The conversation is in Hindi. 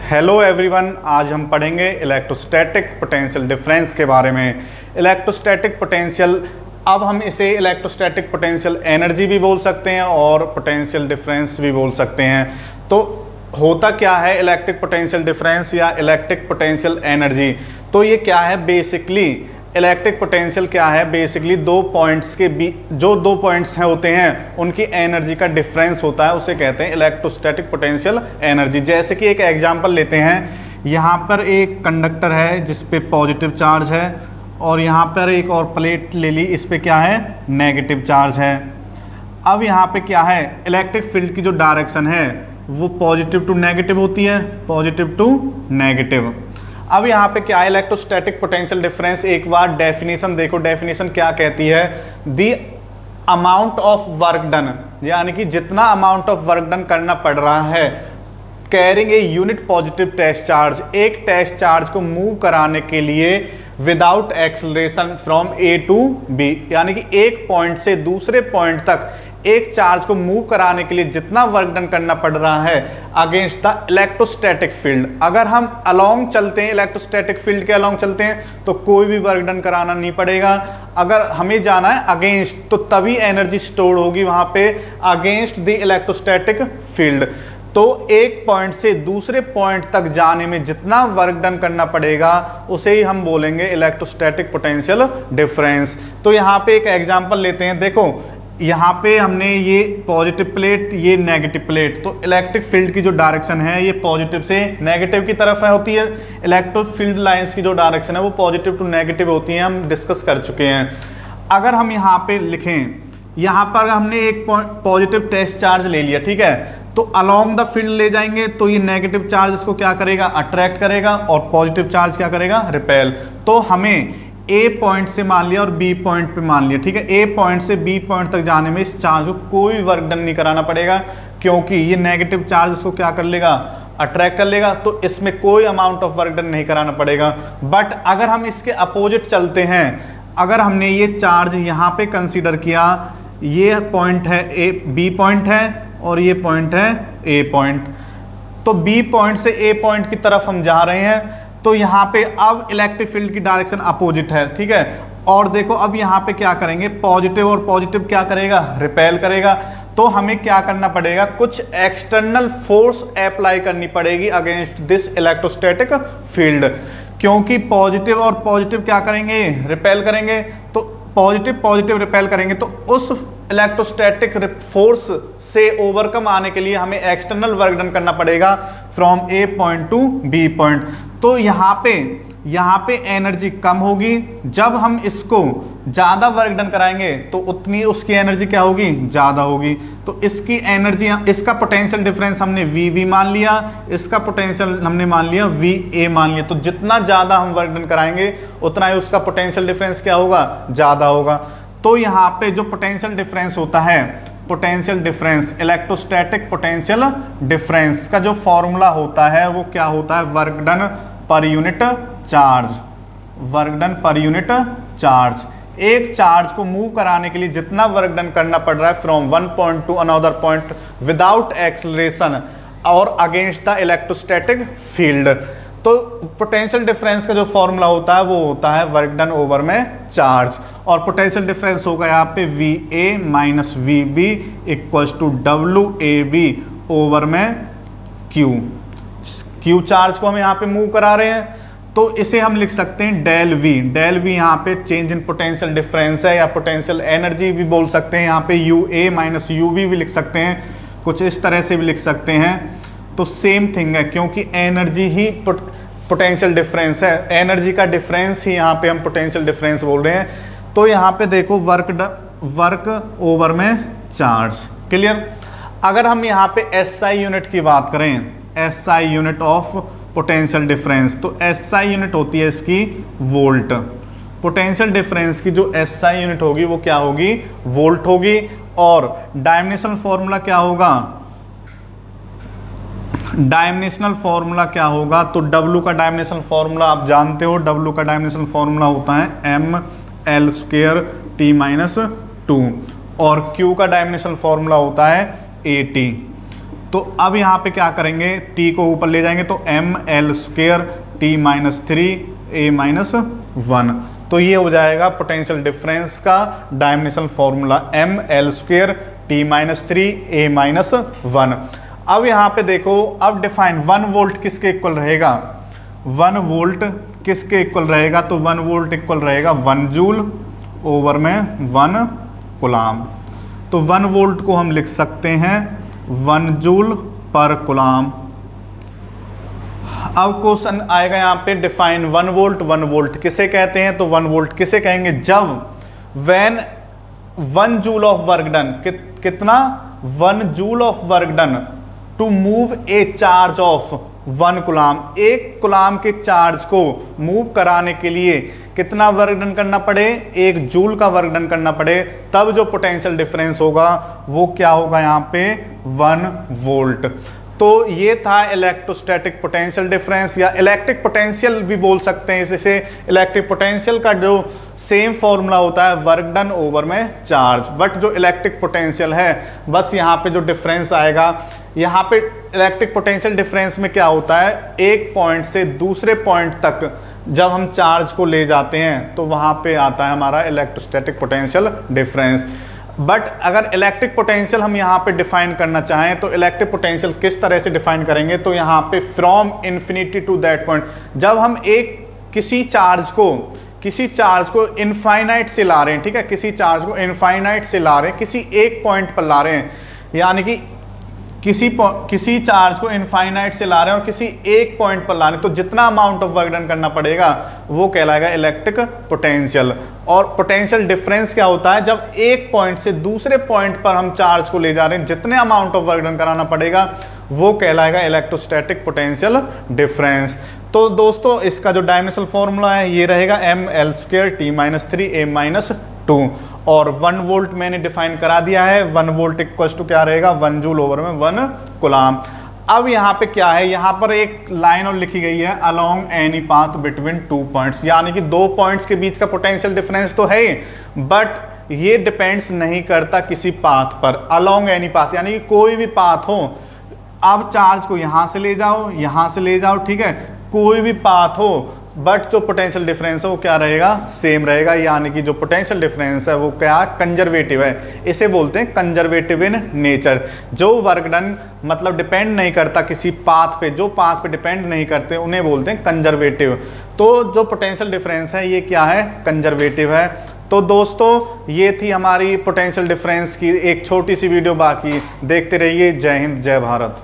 हेलो एवरीवन, आज हम पढ़ेंगे इलेक्ट्रोस्टैटिक पोटेंशियल डिफरेंस के बारे में। इलेक्ट्रोस्टैटिक पोटेंशियल, अब हम इसे इलेक्ट्रोस्टैटिक पोटेंशियल एनर्जी भी बोल सकते हैं और पोटेंशियल डिफरेंस भी बोल सकते हैं। तो होता क्या है इलेक्ट्रिक पोटेंशियल डिफरेंस या इलेक्ट्रिक पोटेंशियल एनर्जी? तो ये क्या है बेसिकली, इलेक्ट्रिक पोटेंशियल क्या है बेसिकली दो पॉइंट्स के बीच जो दो पॉइंट्स हैं होते हैं उनकी एनर्जी का डिफरेंस होता है, उसे कहते हैं इलेक्ट्रोस्टैटिक पोटेंशियल एनर्जी। जैसे कि एक एग्जांपल लेते हैं, यहाँ पर एक कंडक्टर है जिस पे पॉजिटिव चार्ज है और यहाँ पर एक और प्लेट ले ली, इस पे क्या है नेगेटिव चार्ज है। अब यहाँ पे क्या है, इलेक्ट्रिक फील्ड की जो डायरेक्शन है वो पॉजिटिव टू नेगेटिव होती है, पॉजिटिव टू नेगेटिव। अब यहाँ पे क्या है इलेक्ट्रोस्टैटिक पोटेंशियल डिफरेंस, एक बार डेफिनेशन देखो, डेफिनेशन क्या कहती है, the amount of work done, यानी कि जितना अमाउंट ऑफ वर्क डन करना पड़ रहा है carrying a unit positive test charge, एक टेस्ट चार्ज को मूव कराने के लिए without acceleration from A to B, यानी कि एक पॉइंट से दूसरे पॉइंट तक एक चार्ज को मूव कराने के लिए जितना वर्क डन करना पड़ रहा है अगेंस्ट द इलेक्ट्रोस्टैटिक फील्ड। अगर हम अलोंग चलते हैं, इलेक्ट्रोस्टैटिक फील्ड के अलोंग चलते हैं तो कोई भी वर्क डन कराना नहीं पड़ेगा। अगर हमें जाना है अगेंस्ट तो तभी एनर्जी स्टोर होगी वहां पे अगेंस्ट द इलेक्ट्रोस्टैटिक फील्ड। तो एक पॉइंट से दूसरे पॉइंट तक जाने में जितना वर्क डन करना पड़ेगा उसे ही हम बोलेंगे इलेक्ट्रोस्टैटिक पोटेंशियल डिफरेंस। तो यहाँ पे एक एग्जांपल लेते हैं, देखो यहाँ पे हमने ये पॉजिटिव प्लेट, ये नेगेटिव प्लेट, तो इलेक्ट्रिक फील्ड की जो डायरेक्शन है ये पॉजिटिव से नेगेटिव की तरफ है होती है। इलेक्ट्रिक फील्ड लाइंस की जो डायरेक्शन है वो पॉजिटिव टू नेगेटिव होती है, हम डिस्कस कर चुके हैं। अगर हम यहाँ पे लिखें, यहाँ पर हमने एक पॉजिटिव टेस्ट चार्ज ले लिया, ठीक है, तो अलोंग द फील्ड ले जाएंगे तो ये नेगेटिव चार्ज इसको क्या करेगा, अट्रैक्ट करेगा, और पॉजिटिव चार्ज क्या करेगा, रिपेल। तो हमें ए पॉइंट से मान लिया और बी पॉइंट पे मान लिया, ठीक है, ए पॉइंट से बी पॉइंट तक जाने में इस चार्ज को कोई वर्क डन नहीं कराना पड़ेगा क्योंकि ये नेगेटिव चार्ज इसको क्या कर लेगा, अट्रैक्ट कर लेगा, तो इसमें कोई अमाउंट ऑफ वर्क डन नहीं कराना पड़ेगा। बट अगर हम इसके अपोजिट चलते हैं, अगर हमने ये चार्ज यहाँ पे कंसीडर किया, ये पॉइंट है ए, बी पॉइंट है और ये पॉइंट है ए पॉइंट, तो बी पॉइंट से ए पॉइंट की तरफ हम जा रहे हैं, तो यहाँ पे अब इलेक्ट्रिक फील्ड की डायरेक्शन अपोजिट है, ठीक है। और देखो अब यहाँ पे क्या करेंगे, पॉजिटिव और पॉजिटिव क्या करेगा, रिपेल करेगा। तो हमें क्या करना पड़ेगा, कुछ एक्सटर्नल फोर्स अप्लाई करनी पड़ेगी अगेंस्ट दिस इलेक्ट्रोस्टैटिक फील्ड, क्योंकि पॉजिटिव और पॉजिटिव क्या करेंगे, रिपेल करेंगे। तो पॉजिटिव पॉजिटिव रिपेल करेंगे तो उस इलेक्ट्रोस्टैटिक फोर्स से ओवरकम आने के लिए हमें एक्सटर्नल वर्क डन करना पड़ेगा from A point to B point. तो यहाँ पे एनर्जी कम होगी, जब हम इसको ज़्यादा वर्क डन कराएंगे तो उतनी उसकी एनर्जी क्या होगी, ज़्यादा होगी। तो इसकी एनर्जी, इसका पोटेंशियल डिफरेंस हमने वी मान लिया, इसका पोटेंशियल हमने मान लिया वी ए मान लिया। तो जितना ज़्यादा हम वर्क डन कराएंगे उतना ही उसका पोटेंशियल डिफरेंस क्या होगा, ज़्यादा होगा। तो यहाँ पे जो पोटेंशियल डिफरेंस होता है, potential difference, electrostatic potential difference का जो फॉर्मूला होता है वो क्या होता है, work done per unit charge, work done per unit charge. एक चार्ज को मूव कराने के लिए जितना वर्क डन करना पड़ रहा है from one point to another point without acceleration और अगेंस्ट द इलेक्ट्रोस्टैटिक फील्ड। तो पोटेंशियल डिफरेंस का जो फॉर्मूला होता है वो होता है वर्क डन ओवर में चार्ज, और पोटेंशियल डिफरेंस होगा यहाँ पे V A minus V B equals to W A B over में क्यू चार्ज को हम यहाँ पे मूव करा रहे हैं, तो इसे हम लिख सकते हैं डेल वी यहाँ पे चेंज इन पोटेंशियल डिफरेंस है, या पोटेंशियल एनर्जी भी बोल सकते हैं, यहाँ पे U A minus U B भी लिख सकते हैं, कुछ इस तरह से भी लिख सकते हैं। तो सेम थिंग है, क्योंकि एनर्जी ही पोटेंशियल डिफरेंस है, एनर्जी का डिफरेंस ही यहाँ पे हम पोटेंशियल डिफरेंस बोल रहे हैं। तो यहाँ पे देखो वर्क ओवर में चार्ज, क्लियर। अगर हम यहाँ पे एसआई यूनिट की बात करें, SI unit of potential difference, तो एसआई यूनिट होती है इसकी वोल्ट। पोटेंशियल डिफरेंस की जो एसआई यूनिट होगी वो क्या होगी, वोल्ट होगी। और डायमेंशनल फॉर्मूला क्या होगा, डायमेंशनल फॉर्मूला क्या होगा, तो W का डायमेंशनल फॉर्मूला आप जानते हो, W का डायमेंशनल फॉर्मूला होता है ml² t-2, और Q का डायमेंशनल फॉर्मूला होता है AT। तो अब यहाँ पे क्या करेंगे, t को ऊपर ले जाएंगे तो ml² t minus 3 a minus 1। तो ये हो जाएगा पोटेंशियल डिफरेंस का dimensional formula ml² t minus 3 a minus 1। अब यहाँ पे देखो, अब डिफाइन 1 वोल्ट किसके इक्वल रहेगा, 1 वोल्ट किसके इक्वल रहेगा, तो 1 वोल्ट इक्वल रहेगा 1 जूल ओवर में 1 कूलाम। तो 1 वोल्ट को हम लिख सकते हैं 1 जूल पर कूलाम। अब क्वेश्चन आएगा यहाँ पे डिफाइन 1 वोल्ट। 1 वोल्ट किसे कहते हैं, तो 1 वोल्ट किसे कहेंगे, जब when 1 joule of work done, कितना 1 joule of work done to move a charge of 1 coulomb, एक कूलाम के चार्ज को मूव कराने के लिए कितना वर्क डन करना पड़े, 1 जूल का वर्क डन करना पड़े, तब जो पोटेंशियल डिफरेंस होगा वो क्या होगा यहाँ पे 1 वोल्ट। तो ये था इलेक्ट्रोस्टैटिक पोटेंशियल डिफरेंस, या इलेक्ट्रिक पोटेंशियल भी बोल सकते हैं इसे। इलेक्ट्रिक पोटेंशियल का जो सेम फॉर्मूला होता है वर्क डन ओवर में चार्ज, बट जो इलेक्ट्रिक पोटेंशियल है बस यहाँ पे जो डिफरेंस आएगा, यहाँ पे इलेक्ट्रिक पोटेंशियल डिफरेंस में क्या होता है, एक पॉइंट से दूसरे पॉइंट तक जब हम चार्ज को ले जाते हैं तो वहाँ पे आता है हमारा इलेक्ट्रोस्टैटिक पोटेंशियल डिफरेंस। बट अगर इलेक्ट्रिक पोटेंशियल हम यहाँ पे डिफाइन करना चाहें तो इलेक्ट्रिक पोटेंशियल किस तरह से डिफाइन करेंगे, तो यहाँ पे from infinity to that point, जब हम किसी चार्ज को इनफाइनाइट से ला रहे हैं, ठीक है, किसी चार्ज को इनफाइनाइट से ला रहे हैं, किसी एक पॉइंट पर ला रहे हैं, यानी कि किसी चार्ज को इनफाइनाइट से ला रहे हैं और किसी एक पॉइंट पर ला रहे हैं, तो जितना अमाउंट ऑफ वर्क डन करना पड़ेगा वो कहलाएगा इलेक्ट्रिक पोटेंशियल। और पोटेंशियल डिफरेंस क्या होता है, जब एक पॉइंट से दूसरे पॉइंट पर हम चार्ज को ले जा रहे हैं, जितने अमाउंट ऑफ वर्क डन कराना पड़ेगा वो कहलाएगा इलेक्ट्रोस्टैटिक पोटेंशियल डिफरेंस। तो दोस्तों इसका जो डायमेंशनल फॉर्मूला है ये रहेगा ml² t minus 3 a minus 2, और 1 वोल्ट मैंने डिफाइन करा दिया है। 1 वोल्ट इक्वल टू क्या रहेगा, 1 जूल ओवर में 1 कूलाम। अब यहाँ पे क्या है, यहाँ पर एक लाइन और लिखी गई है along any path between 2 points, यानी कि 2 पॉइंट्स के बीच का पोटेंशियल डिफरेंस तो है, बट ये डिपेंड्स नहीं करता किसी पाथ पर। अलोंग एनी पाथ यानी कि कोई भी पाथ हो, आप चार्ज को यहाँ से ले जाओ, यहाँ से ले जाओ, ठीक है, कोई भी पाथ हो, बट जो पोटेंशियल डिफरेंस है वो क्या रहेगा, सेम रहेगा। यानी कि जो पोटेंशियल डिफरेंस है वो क्या, कंजर्वेटिव है, इसे बोलते हैं कंजर्वेटिव इन नेचर। जो वर्क डन मतलब डिपेंड नहीं करता किसी पाथ पे, जो पाथ पे डिपेंड नहीं करते उन्हें बोलते हैं कंजर्वेटिव। तो जो पोटेंशियल डिफरेंस है ये क्या है, कंजर्वेटिव है। तो दोस्तों ये थी हमारी पोटेंशियल डिफरेंस की एक छोटी सी वीडियो, बाकी देखते रहिए। जय हिंद, जय भारत।